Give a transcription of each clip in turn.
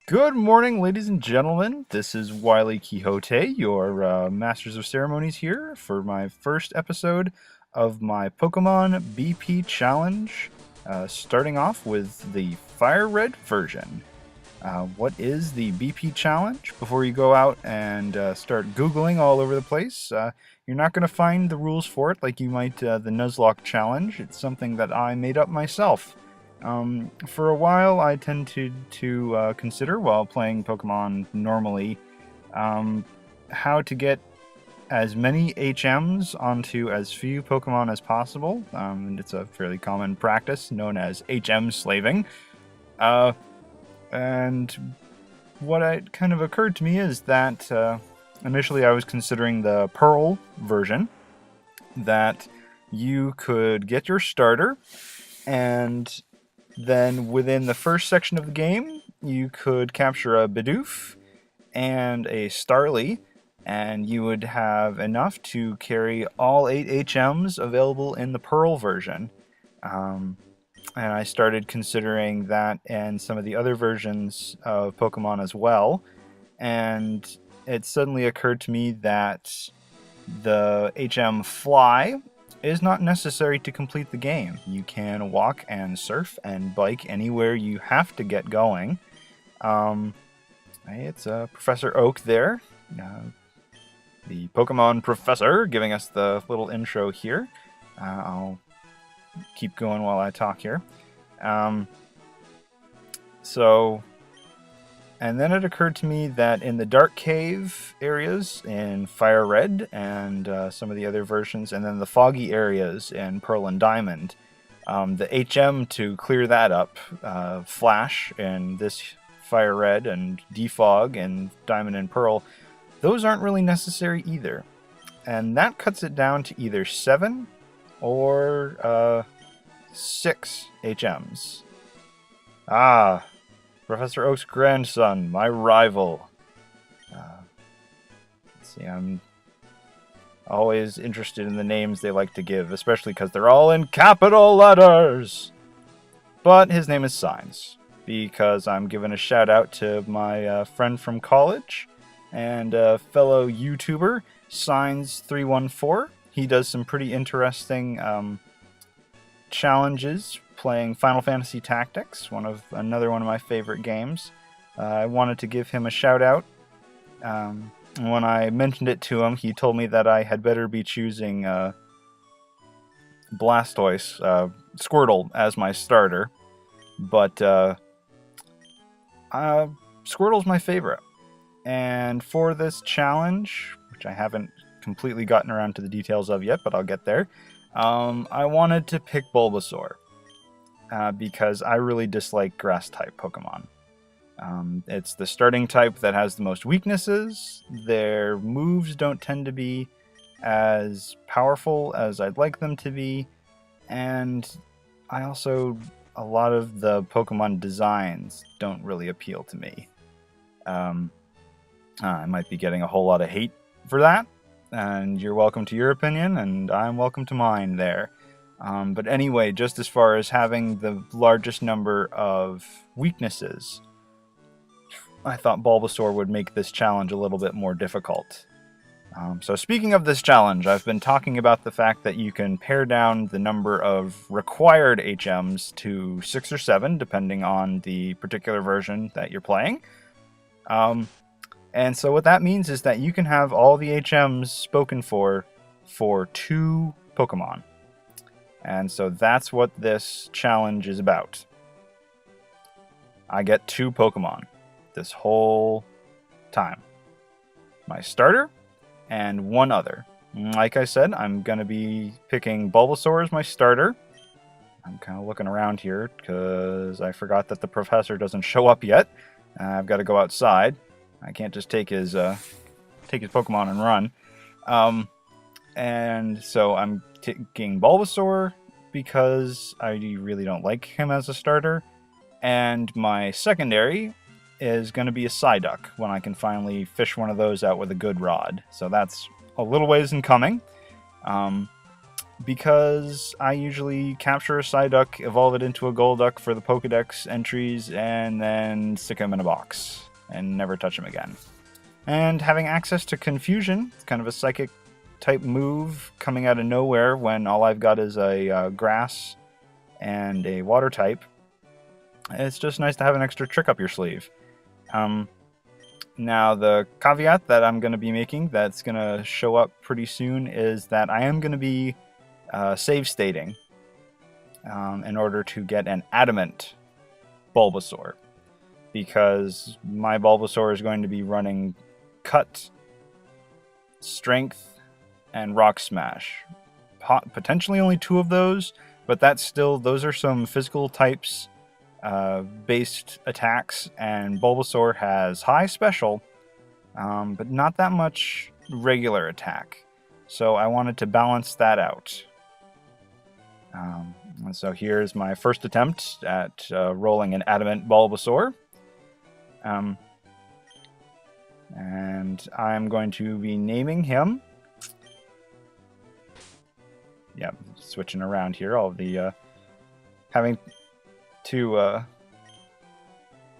Good morning, ladies and gentlemen. This is Wiley Quixote, your Masters of Ceremonies here for my first episode of my Pokemon BP Challenge, starting off with the FireRed version. What is the BP Challenge? Before you go out and start Googling all over the place, you're not going to find the rules for it like you might the Nuzlocke Challenge. It's something that I made up myself. For a while, I tend to consider, while playing Pokemon normally, how to get as many HMs onto as few Pokemon as possible. And it's a fairly common practice known as HM slaving. And what kind of occurred to me is that initially I was considering the Pearl version, that you could get your starter, and then within the first section of the game, you could capture a Bidoof and a Starly, and you would have enough to carry all 8 HMs available in the Pearl version. And I started considering that and some of the other versions of Pokemon as well. And it suddenly occurred to me that the HM Fly is not necessary to complete the game. You can walk and surf and bike anywhere you have to get going. It's Professor Oak there, the Pokemon Professor, giving us the little intro here. I'll keep going while I talk here. And then it occurred to me that in the Dark Cave areas in FireRed and some of the other versions, and then the foggy areas in Pearl and Diamond, the HM to clear that up, Flash in this FireRed and Defog in Diamond and Pearl, those aren't really necessary either. And that cuts it down to either 7 or 6 HMs. Professor Oak's grandson, my rival. Let's see, I'm always interested in the names they like to give, especially because they're all in capital letters. But his name is Signs, because I'm giving a shout out to my friend from college and fellow YouTuber, Signs314. He does some pretty interesting challenges playing Final Fantasy Tactics, another one of my favorite games. I wanted to give him a shout out. When I mentioned it to him, he told me that I had better be choosing Blastoise, Squirtle, as my starter. But Squirtle's my favorite. And for this challenge, which I haven't completely gotten around to the details of yet, but I'll get there, I wanted to pick Bulbasaur. Because I really dislike grass-type Pokemon. It's the starting type that has the most weaknesses. Their moves don't tend to be as powerful as I'd like them to be. And a lot of the Pokemon designs don't really appeal to me. I might be getting a whole lot of hate for that. And you're welcome to your opinion, and I'm welcome to mine there. But anyway, just as far as having the largest number of weaknesses, I thought Bulbasaur would make this challenge a little bit more difficult. So speaking of this challenge, I've been talking about the fact that you can pare down the number of required HMs to 6 or 7, depending on the particular version that you're playing. And so what that means is that you can have all the HMs spoken for 2 Pokemon. And so that's what this challenge is about. I get 2 Pokemon this whole time. My starter and one other. Like I said, I'm going to be picking Bulbasaur as my starter. I'm kind of looking around here because I forgot that the professor doesn't show up yet. I've got to go outside. I can't just take his Pokemon and run. And so I'm taking Bulbasaur because I really don't like him as a starter. And my secondary is going to be a Psyduck when I can finally fish one of those out with a good rod. So that's a little ways in coming. because I usually capture a Psyduck, evolve it into a Golduck for the Pokedex entries, and then stick him in a box and never touch him again. And having access to Confusion, it's kind of a psychic type move coming out of nowhere when all I've got is a grass and a water type. It's just nice to have an extra trick up your sleeve. Now, the caveat that I'm going to be making that's going to show up pretty soon is that I am going to be save stating in order to get an Adamant Bulbasaur, because my Bulbasaur is going to be running Cut, Strength, and Rock Smash. Potentially only 2 of those, but those are some physical types based attacks, and Bulbasaur has high special, but not that much regular attack. So I wanted to balance that out. And so here's my first attempt at rolling an Adamant Bulbasaur. And I'm going to be naming him. Yeah, switching around here. All of the having to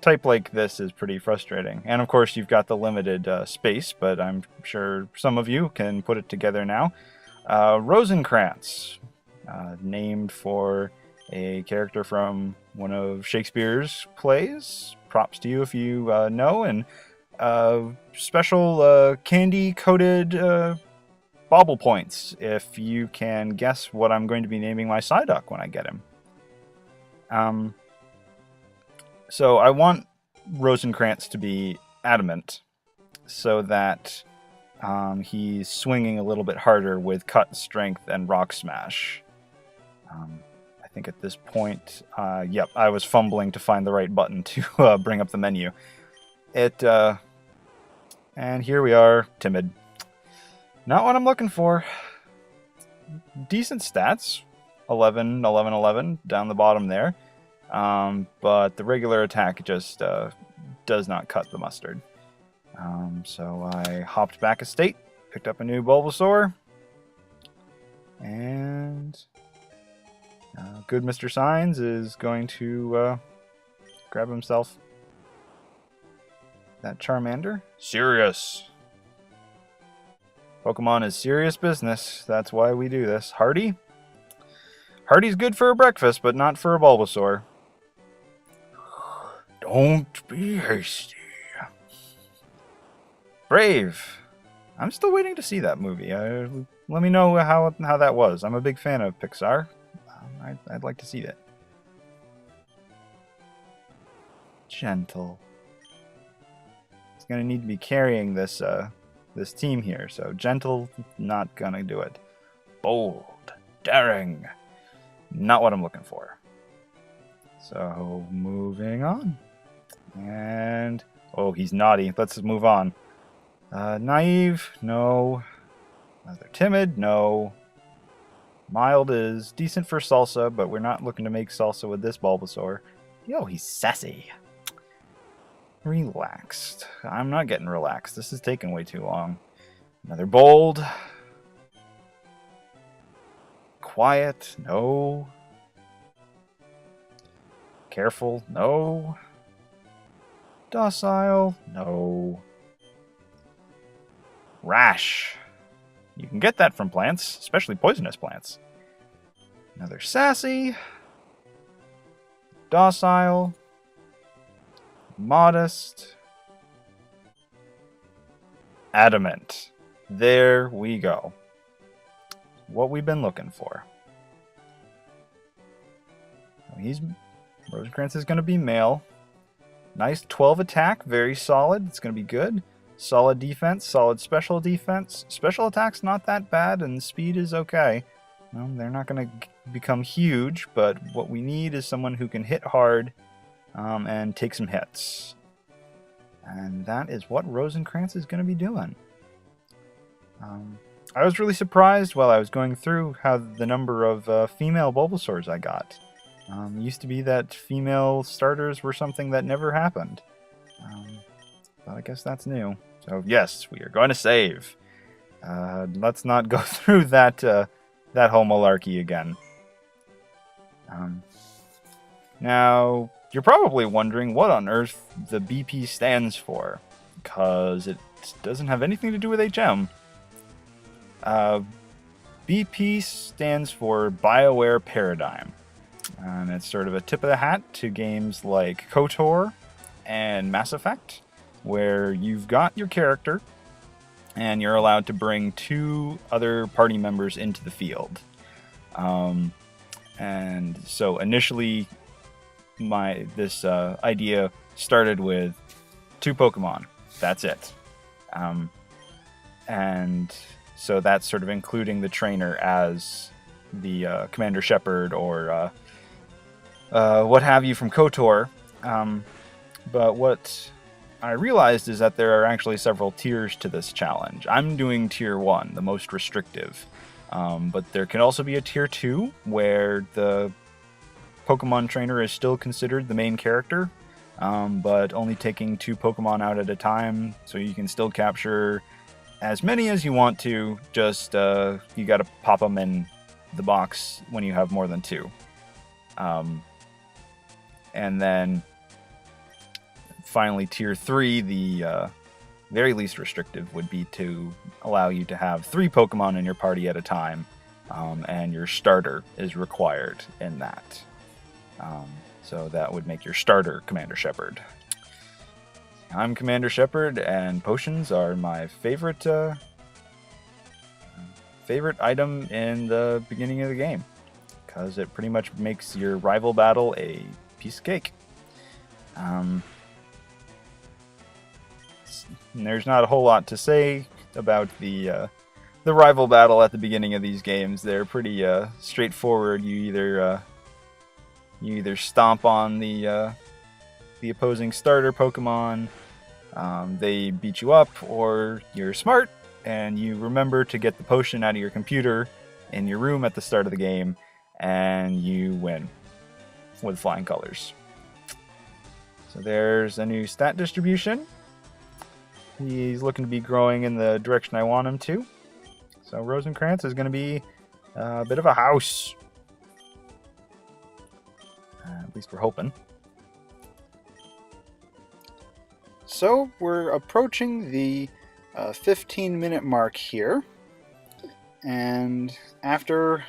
type like this is pretty frustrating. And of course, you've got the limited space, but I'm sure some of you can put it together now. Rosencrantz, named for a character from one of Shakespeare's plays. Props to you if you know. And special candy-coated bauble points if you can guess what I'm going to be naming my Psyduck when I get him. So I want Rosencrantz to be Adamant so that he's swinging a little bit harder with Cut, Strength, and Rock Smash. I think at this point, yep, I was fumbling to find the right button to bring up the menu. And here we are, Timid. Not what I'm looking for. Decent stats, 11, 11, 11 down the bottom there. But the regular attack just does not cut the mustard. So I hopped back a state, picked up a new Bulbasaur, and good Mr. Signs is going to grab himself that Charmander. Serious. Pokemon is serious business. That's why we do this. Hardy? Hardy's good for a breakfast, but not for a Bulbasaur. Don't be hasty. Brave. I'm still waiting to see that movie. Let me know how that was. I'm a big fan of Pixar. I'd like to see that. Gentle. It's going to need to be carrying this team here, so Gentle, not going to do it. Bold. Daring. Not what I'm looking for. So, moving on. And... oh, he's naughty. Let's move on. Naive? No. They're timid? No. Mild is decent for Salsa, but we're not looking to make Salsa with this Bulbasaur. Yo, he's sassy. Relaxed. I'm not getting relaxed. This is taking way too long. Another bold. Quiet? No. Careful? No. Docile? No. Rash. You can get that from plants, especially poisonous plants. Another sassy. Docile. Modest. Adamant. There we go. What we've been looking for. Rosencrantz is going to be male. Nice 12 attack, very solid. It's going to be good. Solid defense, solid special defense. Special attack's not that bad, and speed is okay. Well, they're not going to become huge, but what we need is someone who can hit hard and take some hits. And that is what Rosencrantz is going to be doing. I was really surprised while I was going through how the number of female Bulbasaurs I got. Used to be that female starters were something that never happened. But I guess that's new. So yes, we are going to save. Let's not go through that that whole malarkey again. Now, you're probably wondering what on earth the BP stands for, because it doesn't have anything to do with HM. BP stands for Bioware Paradigm, and it's sort of a tip of the hat to games like KOTOR and Mass Effect, where you've got your character, and you're allowed to bring 2 other party members into the field. And so initially, this idea started with 2 Pokemon. That's it. And so that's sort of including the trainer as the Commander Shepard or what have you from KOTOR. But what I realized is that there are actually several tiers to this challenge. I'm doing tier 1, the most restrictive. But there can also be a tier 2 where the Pokemon trainer is still considered the main character, but only taking 2 Pokemon out at a time, so you can still capture as many as you want to, just you gotta pop them in the box when you have more than 2. And then finally tier 3, the very least restrictive, would be to allow you to have 3 Pokemon in your party at a time, and your starter is required in that. So that would make your starter Commander Shepard. I'm Commander Shepard, and potions are my favorite item in the beginning of the game, because it pretty much makes your rival battle a piece of cake. There's not a whole lot to say about the rival battle at the beginning of these games. They're pretty straightforward. You either stomp on the opposing starter Pokemon, they beat you up, or you're smart and you remember to get the potion out of your computer in your room at the start of the game, and you win with flying colors. So there's a new stat distribution. He's looking to be growing in the direction I want him to. So Rosencrantz is going to be a bit of a house. At least we're hoping. So we're approaching the 15-minute mark here. And after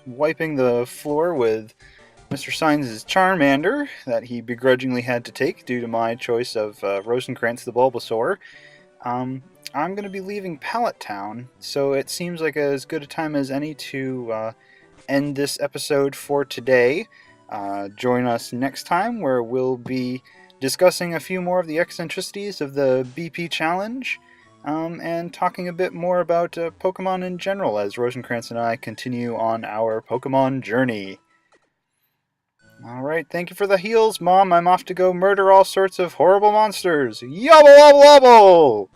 wiping the floor with Mr. Sines' Charmander that he begrudgingly had to take due to my choice of Rosencrantz the Bulbasaur, I'm going to be leaving Pallet Town, so it seems like as good a time as any to end this episode for today. Join us next time, where we'll be discussing a few more of the eccentricities of the BP Challenge, and talking a bit more about Pokemon in general as Rosencrantz and I continue on our Pokemon journey. Alright, thank you for the heals, Mom. I'm off to go murder all sorts of horrible monsters. Yobble wobble wobble!